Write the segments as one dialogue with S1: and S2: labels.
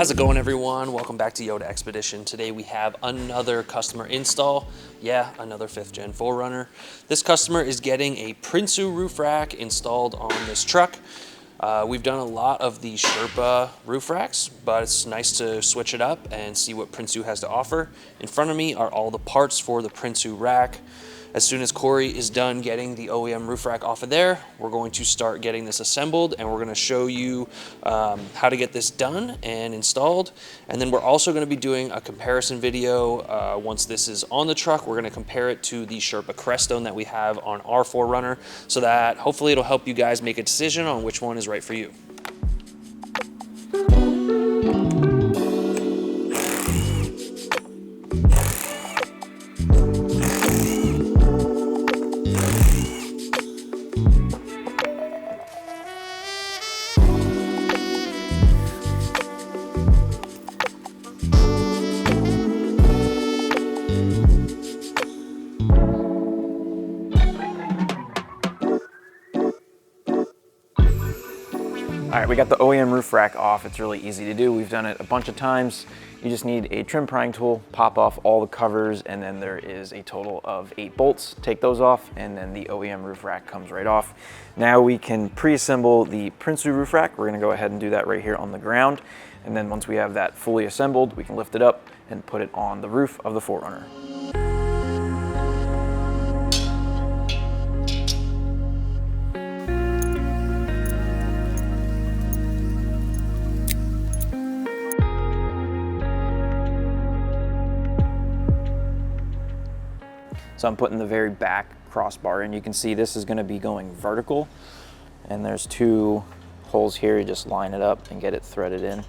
S1: How's it going, everyone? Welcome back to Yoda Expedition. Today we have another customer install. Yeah, another 5th gen 4Runner. This customer is getting a Prinsu roof rack installed on this truck. We've done a lot of the Sherpa roof racks, but it's nice to switch it up and see what Prinsu has to offer. In front of me are all the parts for the Prinsu rack. As soon as Corey is done getting the OEM roof rack off of there, we're going to start getting this assembled, and we're going to show you how to get this done and installed. And then we're also going to be doing a comparison video once this is on the truck. We're going to compare it to the Sherpa Crestone that we have on our 4Runner, so that hopefully it'll help you guys make a decision on which one is right for you.
S2: All right, we got the OEM roof rack off. It's really easy to do. We've done it a bunch of times. You just need a trim prying tool, pop off all the covers, and then there is a total of 8 bolts. Take those off, and then the OEM roof rack comes right off. Now we can pre-assemble the Prinsu roof rack. We're gonna go ahead and do that right here on the ground. And then once we have that fully assembled, we can lift it up and put it on the roof of the 4Runner. So I'm putting the very back crossbar in. You can see this is going to be going vertical, and there's 2 holes here. You just line it up and get it threaded in.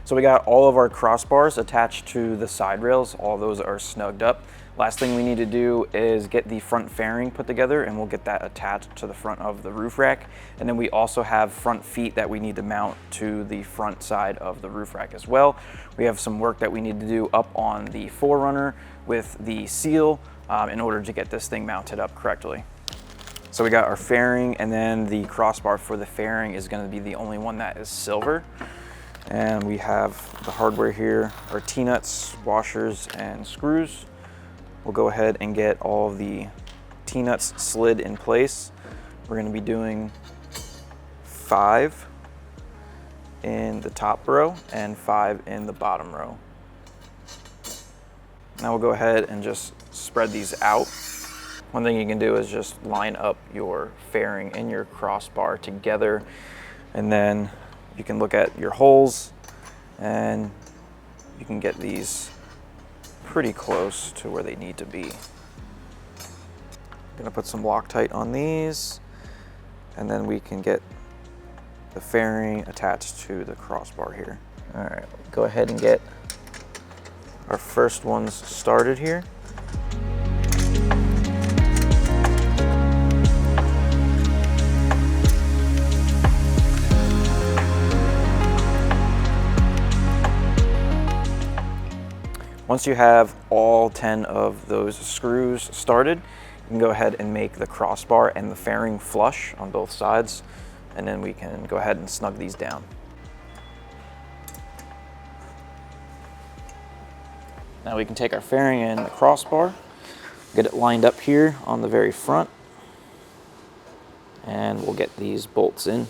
S2: So we got all of our crossbars attached to the side rails. All of those are snugged up. Last thing we need to do is get the front fairing put together, and we'll get that attached to the front of the roof rack. And then we also have front feet that we need to mount to the front side of the roof rack as well. We have some work that we need to do up on the 4Runner with the seal in order to get this thing mounted up correctly. So we got our fairing, and then the crossbar for the fairing is going to be the only one that is silver. And we have the hardware here, our T-nuts, washers, and screws. We'll go ahead and get all of the T-nuts slid in place. We're going to be doing 5 in the top row and 5 in the bottom row. Now we'll go ahead and just spread these out. One thing you can do is just line up your fairing and your crossbar together, and then you can look at your holes and you can get these pretty close to where they need to be. I'm gonna put some Loctite on these, and then we can get the fairing attached to the crossbar here. All right, go ahead and get our first ones started here. Once you have all 10 of those screws started, you can go ahead and make the crossbar and the fairing flush on both sides, and then we can go ahead and snug these down. Now we can take our fairing and the crossbar, get it lined up here on the very front, and we'll get these bolts in.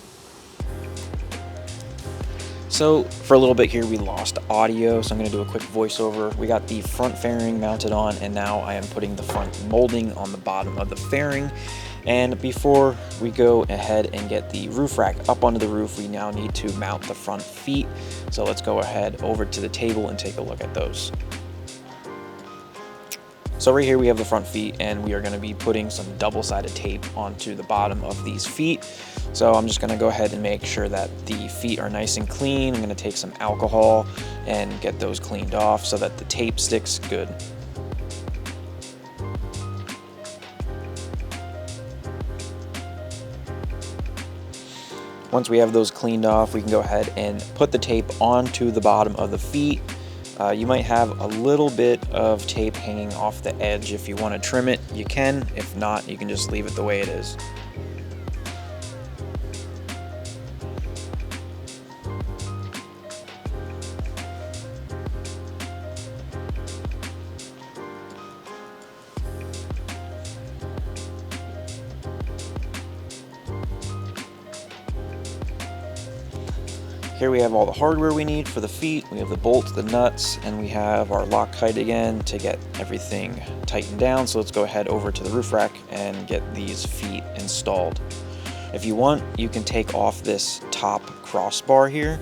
S2: So for a little bit here, we lost audio, so I'm gonna do a quick voiceover. We got the front fairing mounted on, and now I am putting the front molding on the bottom of the fairing. And before we go ahead and get the roof rack up onto the roof, we now need to mount the front feet. So let's go ahead over to the table and take a look at those. So right here we have the front feet, and we are going to be putting some double-sided tape onto the bottom of these feet. So I'm just going to go ahead and make sure that the feet are nice and clean. I'm going to take some alcohol and get those cleaned off so that the tape sticks good. Once we have those cleaned off, we can go ahead and put the tape onto the bottom of the feet. You might have a little bit of tape hanging off the edge. If you want to trim it, you can. If not, you can just leave it the way it is. Here we have all the hardware we need for the feet. We have the bolts, the nuts, and we have our Loctite again to get everything tightened down. So let's go ahead over to the roof rack and get these feet installed. If you want, you can take off this top crossbar here,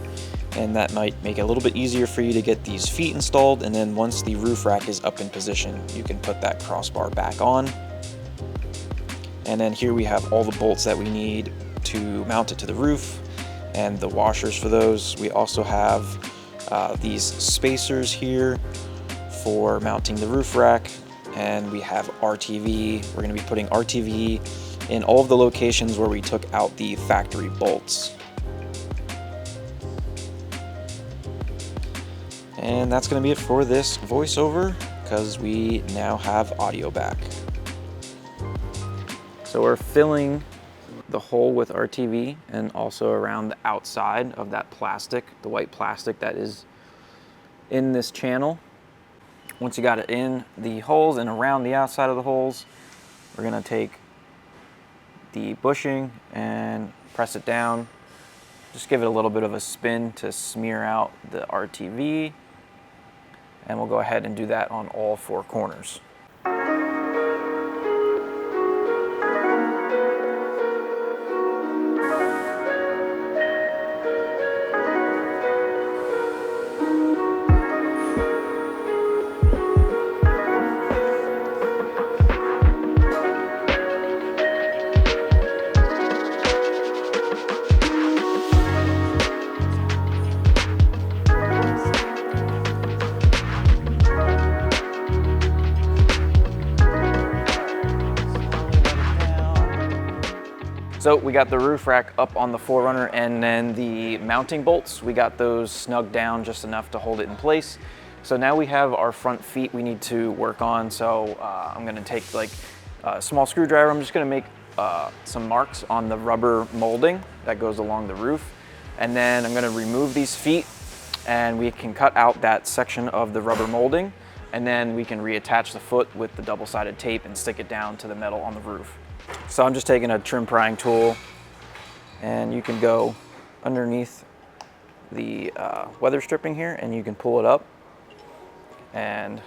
S2: and that might make it a little bit easier for you to get these feet installed. And then once the roof rack is up in position, you can put that crossbar back on. And then here we have all the bolts that we need to mount it to the roof, and the washers for those. We also have these spacers here for mounting the roof rack, and we have RTV. We're going to be putting RTV in all of the locations where we took out the factory bolts. And that's going to be it for this voiceover, because we now have audio back. So we're filling the hole with RTV and also around the outside of that plastic, the white plastic that is in this channel. Once you got it in the holes and around the outside of the holes, we're gonna take the bushing and press it down. Just give it a little bit of a spin to smear out the RTV, and we'll go ahead and do that on all four corners. So we got the roof rack up on the 4Runner, and then the mounting bolts, we got those snugged down just enough to hold it in place. So now we have our front feet we need to work on. So I'm gonna take like a small screwdriver. I'm just gonna make some marks on the rubber molding that goes along the roof. And then I'm gonna remove these feet, and we can cut out that section of the rubber molding, and then we can reattach the foot with the double-sided tape and stick it down to the metal on the roof. So I'm just taking a trim prying tool, and you can go underneath the weather stripping here, and you can pull it up and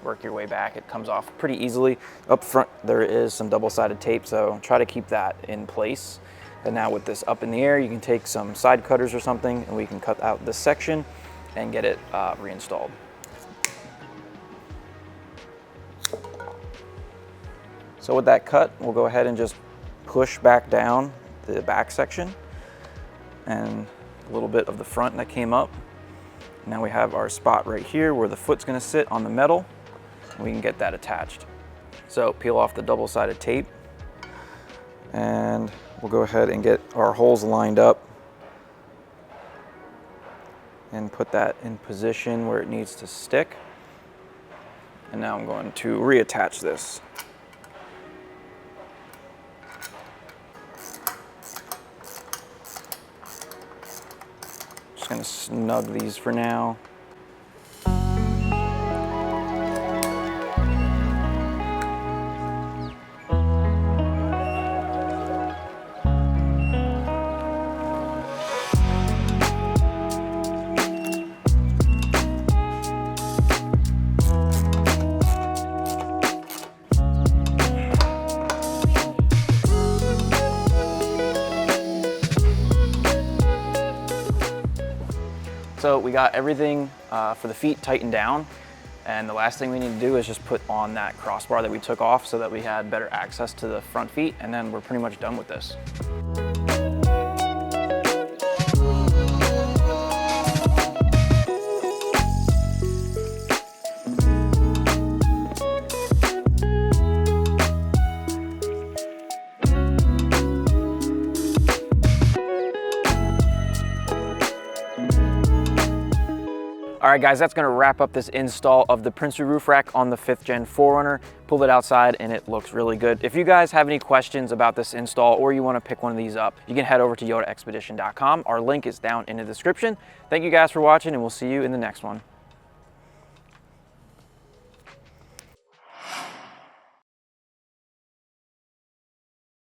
S2: work your way back. It comes off pretty easily. Up front there is some double-sided tape, so try to keep that in place. And now with this up in the air, you can take some side cutters or something, and we can cut out this section and get it reinstalled. So with that cut, we'll go ahead and just push back down the back section and a little bit of the front that came up. Now we have our spot right here where the foot's gonna sit on the metal, and we can get that attached. So peel off the double-sided tape, and we'll go ahead and get our holes lined up and put that in position where it needs to stick. And now I'm going to reattach this. Just gonna snug these for now. So we got everything for the feet tightened down, and the last thing we need to do is just put on that crossbar that we took off so that we had better access to the front feet, and then we're pretty much done with this. All right, guys, that's gonna wrap up this install of the Prinsu roof rack on the 5th Gen 4Runner. Pulled it outside and it looks really good. If you guys have any questions about this install or you wanna pick one of these up, you can head over to yodaexpedition.com. Our link is down in the description. Thank you guys for watching and we'll see you in the next one.